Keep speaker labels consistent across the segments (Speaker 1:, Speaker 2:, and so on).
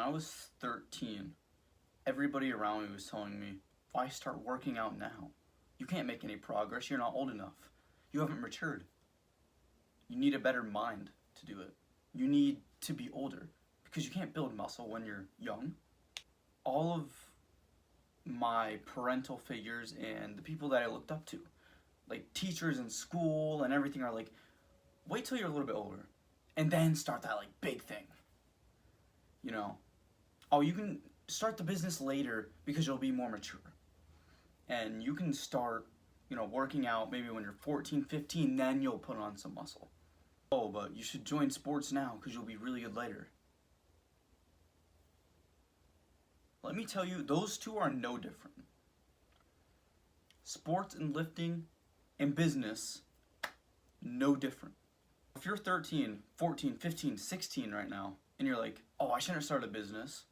Speaker 1: I was 13, everybody around me was telling me, why start working out now? You can't make any progress, you're not old enough. You haven't matured. You need a better mind to do it. You need to be older because you can't build muscle when you're young. All of my parental figures and the people that I looked up to, like teachers in school and everything, are like, wait till you're a little bit older and then start that like big thing. You know, oh, you can start the business later because you'll be more mature. And you can start, working out maybe when you're 14, 15, then you'll put on some muscle. Oh, but you should join sports now because you'll be really good later. Let me tell you, those two are no different. Sports and lifting and business, no different. If you're 13, 14, 15, 16 right now, and you're like, oh, I shouldn't start a business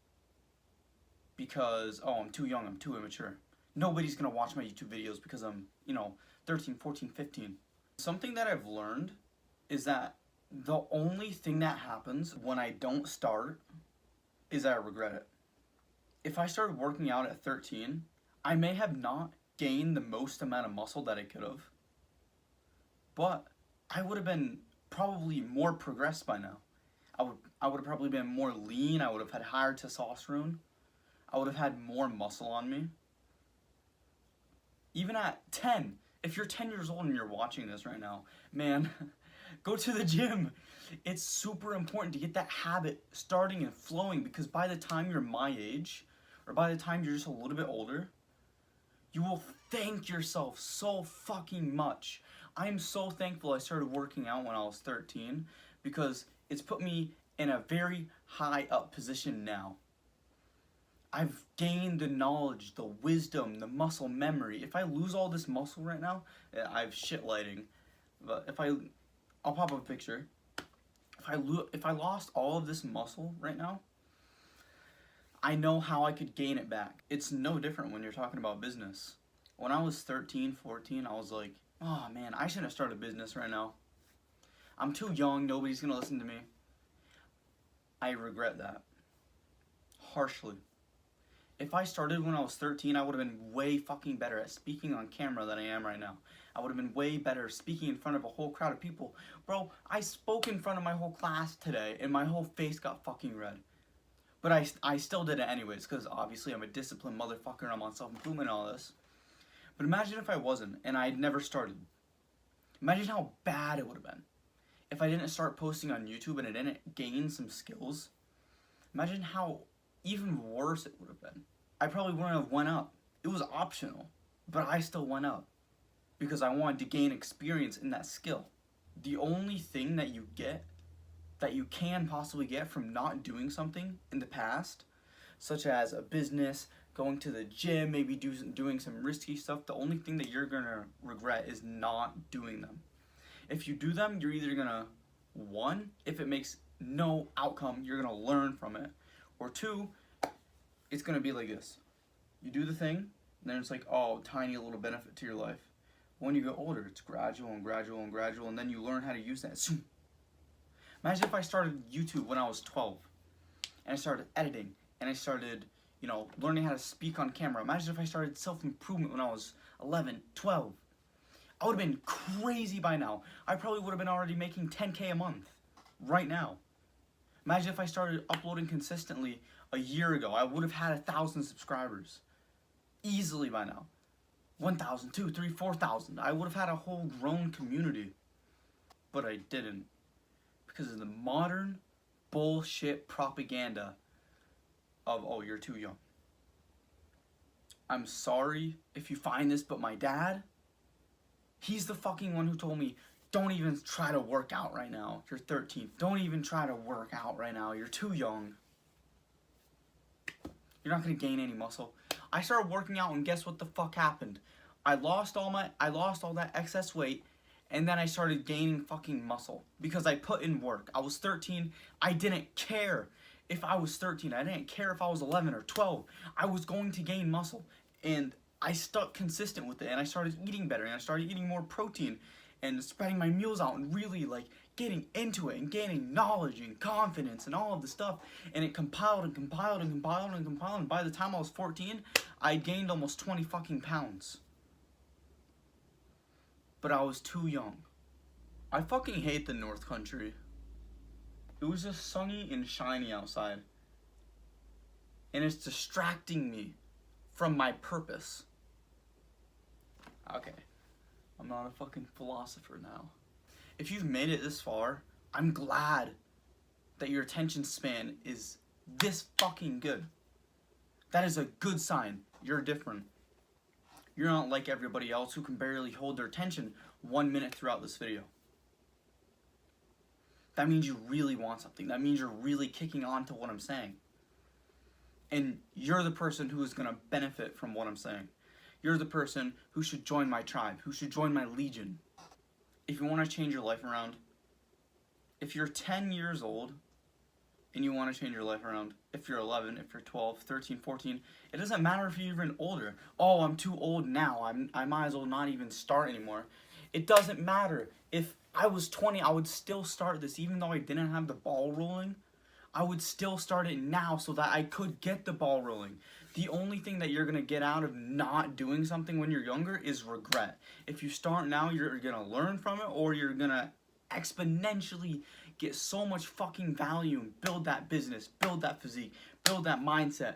Speaker 1: because, I'm too young, I'm too immature. Nobody's gonna watch my YouTube videos because I'm, 13, 14, 15. Something that I've learned is that the only thing that happens when I don't start is I regret it. If I started working out at 13, I may have not gained the most amount of muscle that I could have, but I would have been probably more progressed by now. I would have probably been more lean, I would have had higher testosterone, I would have had more muscle on me. Even at 10, if you're 10 years old and you're watching this right now, man, go to the gym. It's super important to get that habit starting and flowing, because by the time you're my age, or by the time you're just a little bit older, you will thank yourself so fucking much. I am so thankful I started working out when I was 13, because it's put me in a very high up position now. I've gained the knowledge, the wisdom, the muscle memory. If I lose all this muscle right now, I have shit lighting, but I'll pop up a picture. If I lost all of this muscle right now, I know how I could gain it back. It's no different when you're talking about business. When I was 13, 14, I was like, oh man, I shouldn't have started a business right now. I'm too young, nobody's gonna listen to me. I regret that harshly. If I started when I was 13, I would have been way fucking better at speaking on camera than I am right now. I would have been way better speaking in front of a whole crowd of people. Bro, I spoke in front of my whole class today and my whole face got fucking red. But I still did it anyways, because obviously I'm a disciplined motherfucker and I'm on self-improvement and all this. But imagine if I wasn't and I had never started. Imagine how bad it would have been if I didn't start posting on YouTube and I didn't gain some skills. Imagine how even worse it would have been. I probably wouldn't have went up. It was optional, but I still went up because I wanted to gain experience in that skill. The only thing that you get, that you can possibly get from not doing something in the past, such as a business, going to the gym, maybe doing some risky stuff, the only thing that you're gonna regret is not doing them. If you do them, you're either gonna, one, if it makes no outcome, you're gonna learn from it, or two, it's gonna be like this. You do the thing, and then it's like, oh, tiny little benefit to your life. When you get older, it's gradual and gradual and gradual, and then you learn how to use that. Imagine if I started YouTube when I was 12, and I started editing, and I started, learning how to speak on camera. Imagine if I started self-improvement when I was 11, 12. I would have been crazy by now. I probably would have been already making 10K a month right now. Imagine if I started uploading consistently a year ago. I would have had 1,000 subscribers easily by now. 1,000, 2,000, 3,000, 4,000. I would have had a whole grown community, but I didn't, because of the modern bullshit propaganda of, oh, you're too young. I'm sorry if you find this, but my dad, he's the fucking one who told me, don't even try to work out right now. You're 13. Don't even try to work out right now. You're too young. You're not gonna gain any muscle. I started working out and guess what the fuck happened? I lost all that excess weight, and then I started gaining fucking muscle because I put in work. I was 13. I didn't care if I was 13. I didn't care if I was 11 or 12. I was going to gain muscle, and I stuck consistent with it, and I started eating better, and I started eating more protein and spreading my meals out and really getting into it and gaining knowledge and confidence and all of the stuff. And it compiled and compiled and compiled and compiled. And by the time I was 14, I gained almost 20 fucking pounds. But I was too young. I fucking hate the North Country. It was just sunny and shiny outside. And it's distracting me from my purpose. Okay. I'm not a fucking philosopher now. If you've made it this far, I'm glad that your attention span is this fucking good. That is a good sign. You're different. You're not like everybody else who can barely hold their attention 1 minute throughout this video. That means you really want something. That means you're really kicking on to what I'm saying. And you're the person who is going to benefit from what I'm saying. You're the person who should join my tribe, who should join my legion. If you want to change your life around, if you're 10 years old and you want to change your life around, if you're 11, if you're 12, 13, 14, it doesn't matter if you're even older. Oh, I'm too old now. I might as well not even start anymore. It doesn't matter. If I was 20, I would still start this. Even though I didn't have the ball rolling, I would still start it now so that I could get the ball rolling. The only thing that you're going to get out of not doing something when you're younger is regret. If you start now, you're going to learn from it, or you're going to exponentially get so much fucking value and build that business, build that physique, build that mindset.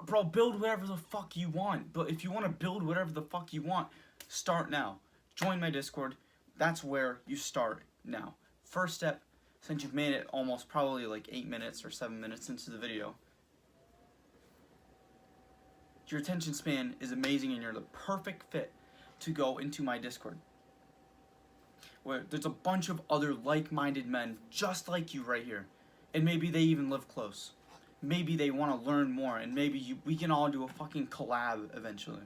Speaker 1: Bro, build whatever the fuck you want. But if you want to build whatever the fuck you want, start now. Join my Discord. That's where you start now. First step, since you've made it almost probably like 8 minutes or 7 minutes into the video, your attention span is amazing and you're the perfect fit to go into my Discord, where there's a bunch of other like-minded men just like you right here. And maybe they even live close. Maybe they want to learn more, and maybe we can all do a fucking collab eventually.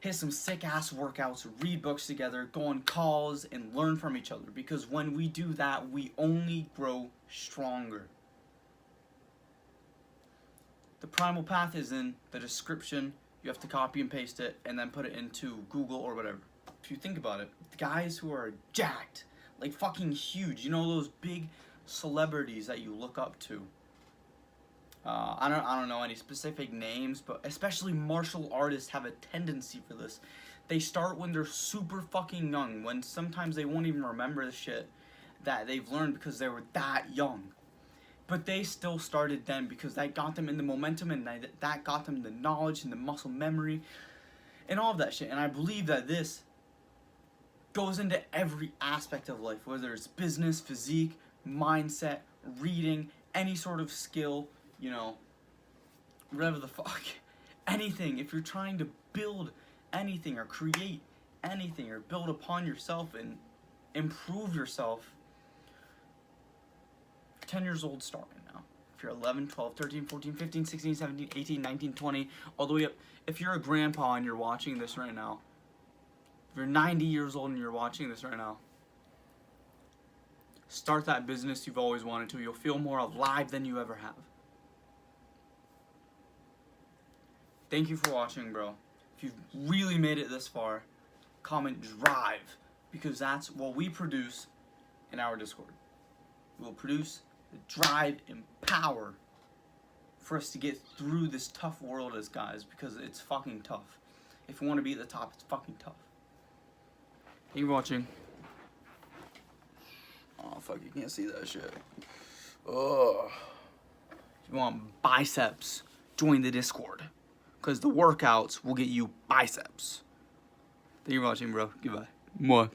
Speaker 1: Hit some sick-ass workouts, read books together, go on calls, and learn from each other. Because when we do that, we only grow stronger. The Primal Path is in the description. You have to copy and paste it, and then put it into Google or whatever. If you think about it, the guys who are jacked, like fucking huge, you know those big celebrities that you look up to. I don't know any specific names, but especially martial artists have a tendency for this. They start when they're super fucking young, when sometimes they won't even remember the shit that they've learned because they were that young. But they still started then because that got them in the momentum, and that got them the knowledge and the muscle memory and all of that shit. And I believe that this goes into every aspect of life, whether it's business, physique, mindset, reading, any sort of skill, you know, whatever the fuck, anything. If you're trying to build anything or create anything or build upon yourself and improve yourself, 10 years old, start right now. If you're 11, 12, 13, 14, 15, 16, 17, 18, 19, 20, all the way up. If you're a grandpa and you're watching this right now, if you're 90 years old and you're watching this right now, start that business you've always wanted to. You'll feel more alive than you ever have. Thank you for watching, bro. If you've really made it this far, comment drive, because that's what we produce in our Discord. We will produce the drive and power for us to get through this tough world as guys, because it's fucking tough. If you want to be at the top, it's fucking tough. Thank you for watching. Oh, fuck, you can't see that shit. Ugh. If you want biceps, join the Discord, because the workouts will get you biceps. Thank you for watching, bro. Goodbye. Mwah.